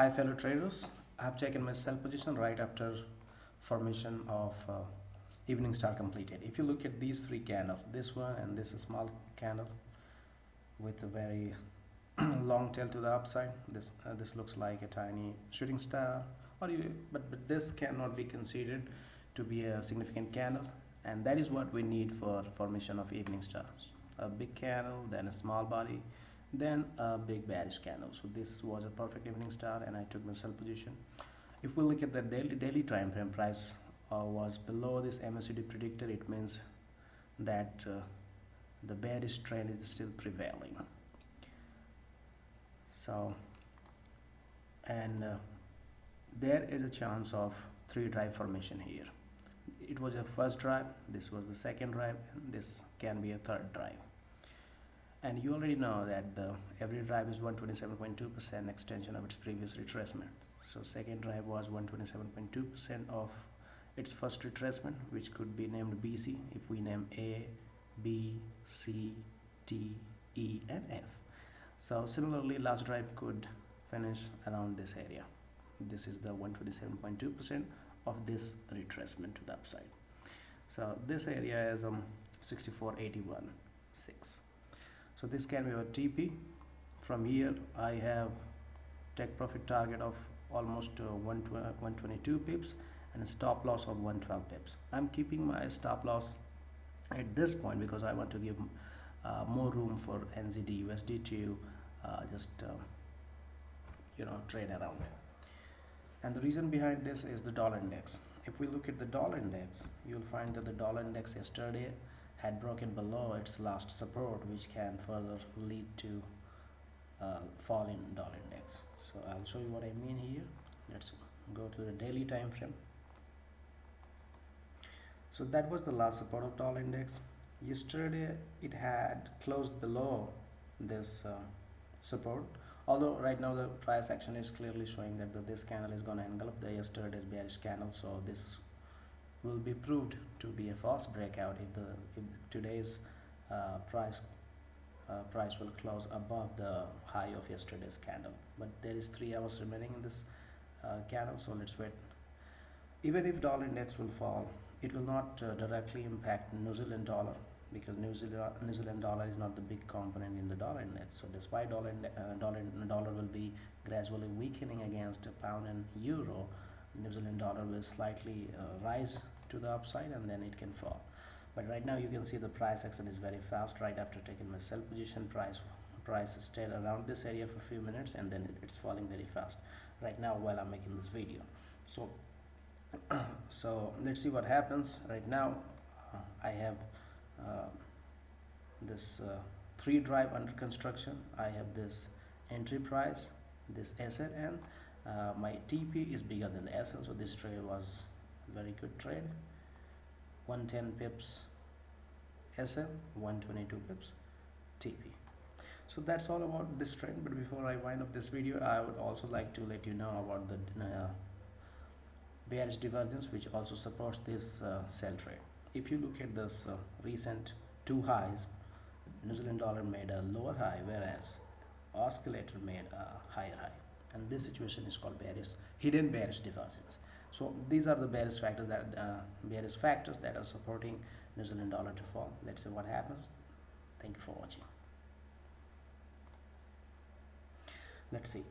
Hi fellow traders, I have taken my sell position right after formation of evening star completed. If you look at these three candles, this one and this small candle with a very long tail to the upside, this looks like a tiny shooting star, but this cannot be considered to be a significant candle, and that is what we need for formation of evening stars. A big candle, then a small body, then a big bearish candle. So this was a perfect evening star and I took my sell position. If we look at the daily time frame, price was below this MACD predictor. It means that the bearish trend is still prevailing. So and there is a chance of three drive formation here. It was a first drive, this was the second drive, and this can be a third drive. And you already know that every drive is 127.2% extension of its previous retracement. So second drive was 127.2% of its first retracement, which could be named BC if we name A, B, C, D, E and F. So similarly, last drive could finish around this area. This is the 127.2% of this retracement to the upside. So this area is 64.81.6. So this can be our TP. From here I have take profit target of almost 122 pips and a stop loss of 112 pips. I'm keeping my stop loss at this point because I want to give more room for NZD USD to trade around. And the reason behind this is the dollar index. If we look at the dollar index, you'll find that the dollar index yesterday had broken below its last support, which can further lead to fall in dollar index. So I'll show you what I mean here. Let's go to the daily time frame. So that was the last support of dollar index. Yesterday it had closed below this support, although right now the price action is clearly showing that this candle is going to engulf the yesterday's bearish candle. So this will be proved to be a false breakout if today's price will close above the high of yesterday's candle. But there is 3 hours remaining in this candle, so let's wait. Even if dollar index will fall, it will not directly impact New Zealand dollar, because New Zealand dollar is not the big component in the dollar index. So despite dollar will be gradually weakening against a pound and euro, New Zealand dollar will slightly rise to the upside and then it can fall. But right now you can see the price action is very fast. Right after taking my sell position, price stayed around this area for a few minutes and then it's falling very fast right now while I'm making this video. So let's see what happens. Right now I have this 3 drive under construction. I have this entry price, this SL, and my TP is bigger than the SL, so this trade was very good trade. 110 pips SL, 122 pips TP. So that's all about this trade. But before I wind up this video, I would also like to let you know about the bearish divergence, which also supports this sell trade. If you look at this recent 2 highs, New Zealand dollar made a lower high, whereas oscillator made a higher high, and this situation is called hidden bearish divergence. So these are the bearish factors that are supporting New Zealand dollar to fall. Let's see what happens. Thank you for watching. Let's see.